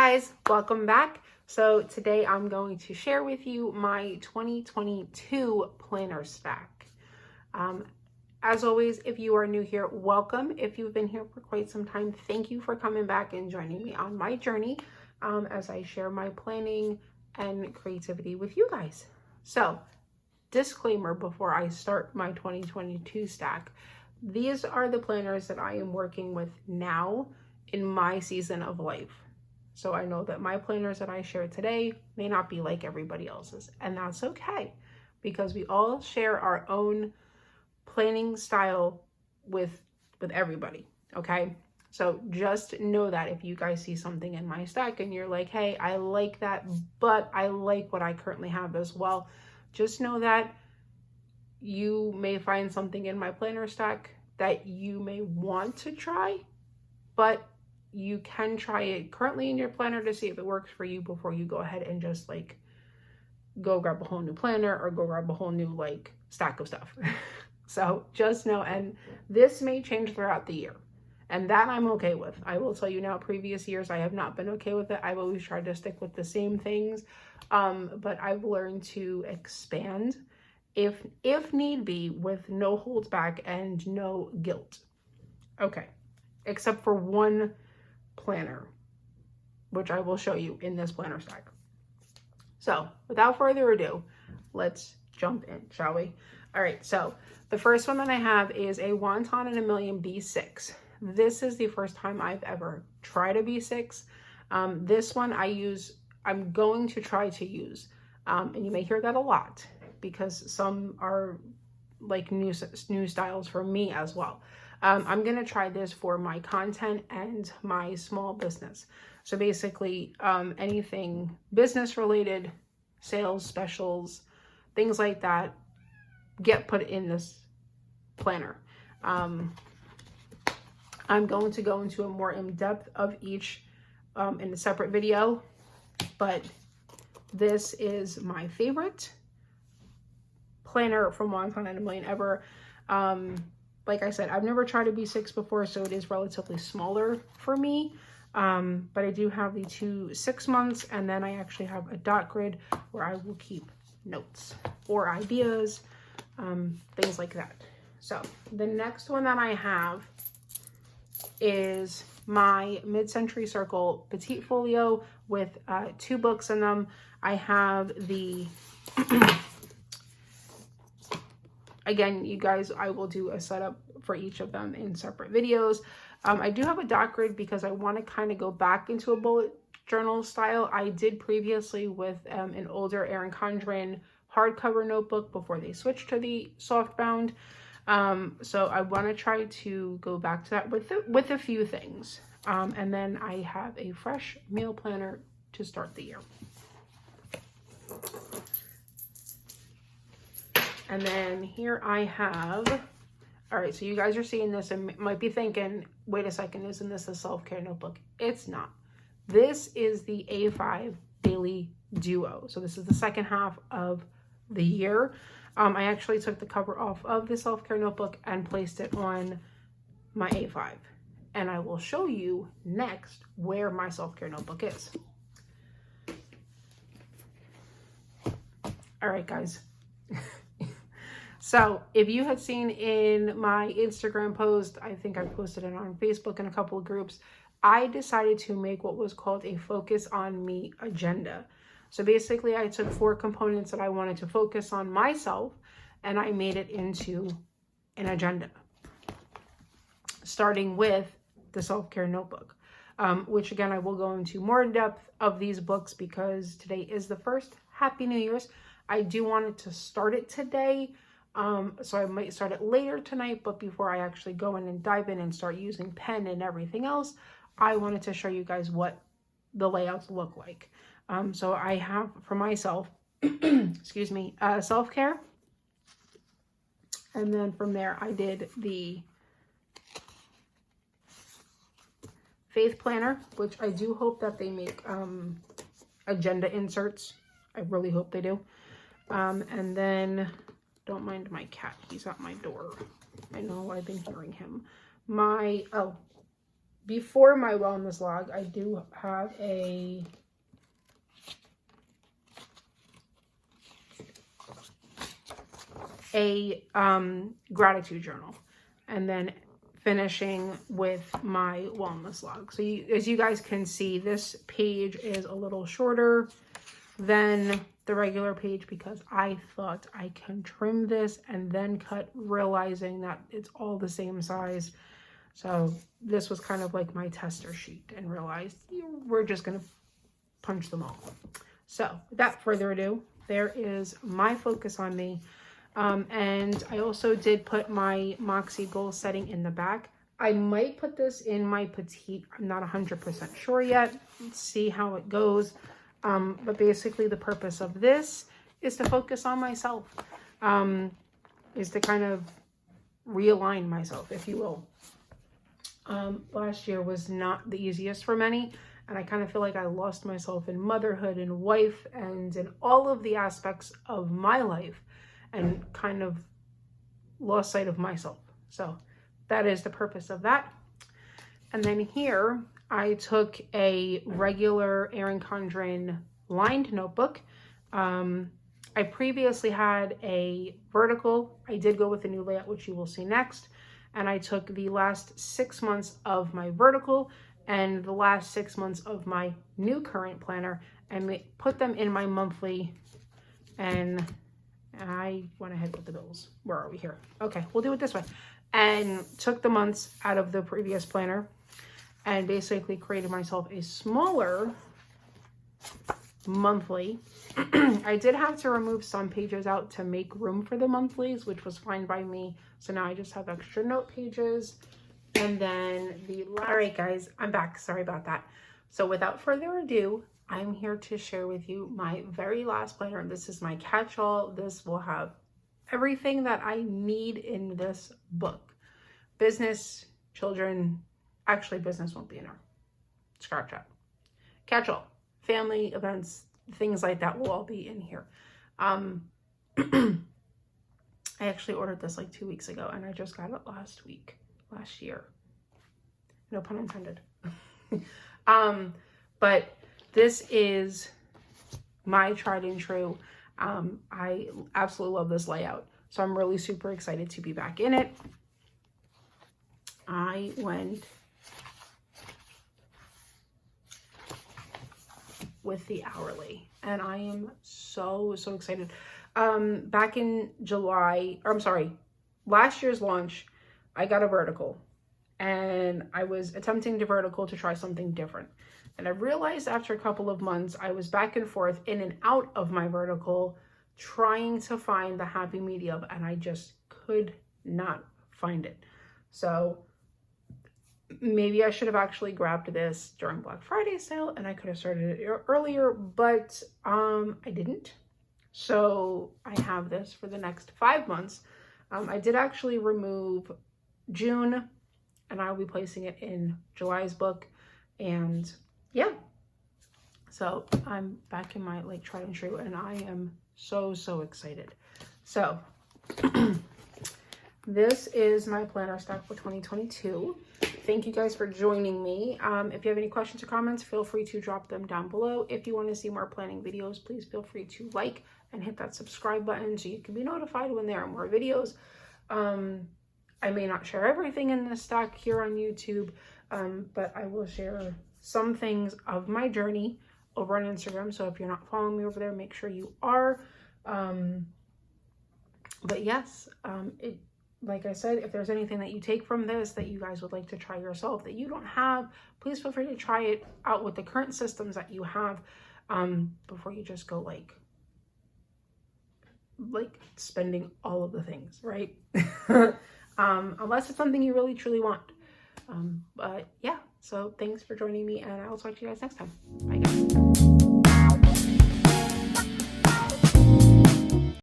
guys, welcome back. So today I'm going to share with you my 2022 planner stack. As always, if you are new here, welcome. If you've been here for quite some time, thank you for coming back and joining me on my journey as I share my planning and creativity with you guys. So, disclaimer before I start my 2022 stack, these are the planners that I am working with now in my season of life. So I know that my planners that I share today may not be like everybody else's, and that's okay because we all share our own planning style with everybody, okay? So just know that if you guys see something in my stack and you're like, hey, I like that, but I like what I currently have as well, just know that you may find something in my planner stack that you may want to try, but you can try it currently in your planner to see if it works for you before you go ahead and just like go grab a whole new planner or go grab a whole new like stack of stuff. So just know, and this may change throughout the year, and that I'm okay with. I will tell you now, previous years I have not been okay with it. I've always tried to stick with the same things, but I've learned to expand if need be, with no holds back and no guilt. Okay, except for one planner, which I will show you in this planner stack. So without further ado, let's jump in, shall we? All right, so the first one that I have is a Wonton In A Million B6. This is the first time I've ever tried a B6. This one I'm going to try to use, and you may hear that a lot because some are like new styles for me as well. I'm going to try this for my content and my small business. So basically, anything business related, sales, specials, things like that get put in this planner. I'm going to go into a more in-depth of each in a separate video, but this is my favorite planner from Wonton In A Million ever. Like I said, I've never tried a B6 before, so it is relatively smaller for me. But I do have the 2 6 months, and then I actually have a dot grid where I will keep notes or ideas, things like that. So the next one that I have is my Mid-Century Circle Petite Folio with 2 books in them. I have the again, you guys, I will do a setup for each of them in separate videos. I do have a dot grid because I want to kind of go back into a bullet journal style. I did previously with an older Erin Condren hardcover notebook before they switched to the softbound. So I want to try to go back to that with a few things. And then I have a fresh meal planner to start the year. And then here I have, all right, so you guys are seeing this and might be thinking, wait a second, isn't this a self-care notebook? It's not. This is the A5 Daily Duo. So this is the second half of the year. I actually took the cover off of the self-care notebook and placed it on my A5. And I will show you next where my self-care notebook is. All right, guys. So if you had seen in my Instagram post, I think I posted it on Facebook in a couple of groups, I decided to make what was called a focus on me agenda. So basically I took 4 components that I wanted to focus on myself and I made it into an agenda. Starting with the self-care notebook, which again, I will go into more in depth of these books because today is the first. Happy New Year's. I do want to start it today. So I might start it later tonight, but before I actually go in and dive in and start using pen and everything else, I wanted to show you guys what the layouts look like. So I have for myself, excuse me, self-care. And then from there, I did the faith planner, which I do hope that they make agenda inserts. I really hope they do. And then, don't mind my cat. He's at my door. I know I've been hearing him. before my wellness log, I do have a gratitude journal, and then finishing with my wellness log. So as you guys can see, this page is a little shorter than the regular page because I thought I can trim this and then cut, realizing that it's all the same size. So this was kind of like my tester sheet, and realized we're just going to punch them all. So without further ado, there is my focus on me. And I also did put my Moxie goal setting in the back. I might put this in my petite. I'm not 100% sure yet. Let's see how it goes. But basically the purpose of this is to focus on myself, is to kind of realign myself, if you will. Last year was not the easiest for many, and I kind of feel like I lost myself in motherhood and wife and in all of the aspects of my life, and kind of lost sight of myself. So that is the purpose of that. And then here I took a regular Erin Condren lined notebook. I previously had a vertical. I did go with a new layout, which you will see next. And I took the last 6 months of my vertical and the last 6 months of my new current planner and put them in my monthly, and I went ahead with the bills. Where are we here? Okay, we'll do it this way. And took the months out of the previous planner and basically created myself a smaller monthly. I did have to remove some pages out to make room for the monthlies, which was fine by me. So now I just have extra note pages. And then all right, guys, I'm back. Sorry about that. So without further ado, I'm here to share with you my very last planner. This is my catch-all. This will have everything that I need in this book. Business, children, actually business won't be in her. Scratch that. Catch-all, family, events, things like that will all be in here. I actually ordered this like 2 weeks ago, and I just got it last year. No pun intended. But this is my tried and true. I absolutely love this layout. So I'm really super excited to be back in it. I went with the hourly, and I am so excited. Back in last year's launch, I got a vertical, and I was attempting to vertical to try something different. And I realized after a couple of months, I was back and forth in and out of my vertical, trying to find the happy medium, and I just could not find it. So maybe I should have actually grabbed this during Black Friday sale, and I could have started it earlier, but I didn't. So I have this for the next 5 months. I did actually remove June, and I'll be placing it in July's book. And yeah, so I'm back in my like tried and true, and I am so excited. So this is my planner stack for 2022. Thank you guys for joining me. If you have any questions or comments, feel free to drop them down below. If you want to see more planning videos, please feel free to like and hit that subscribe button so you can be notified when there are more videos. I may not share everything in this stack here on YouTube, but I will share some things of my journey over on Instagram. So if you're not following me over there, make sure you are. But yes, like I said, if there's anything that you take from this that you guys would like to try yourself that you don't have, please feel free to try it out with the current systems that you have, before you just go like spending all of the things, right? Unless it's something you really truly want. But yeah, so thanks for joining me, and I will talk to you guys next time. Bye guys.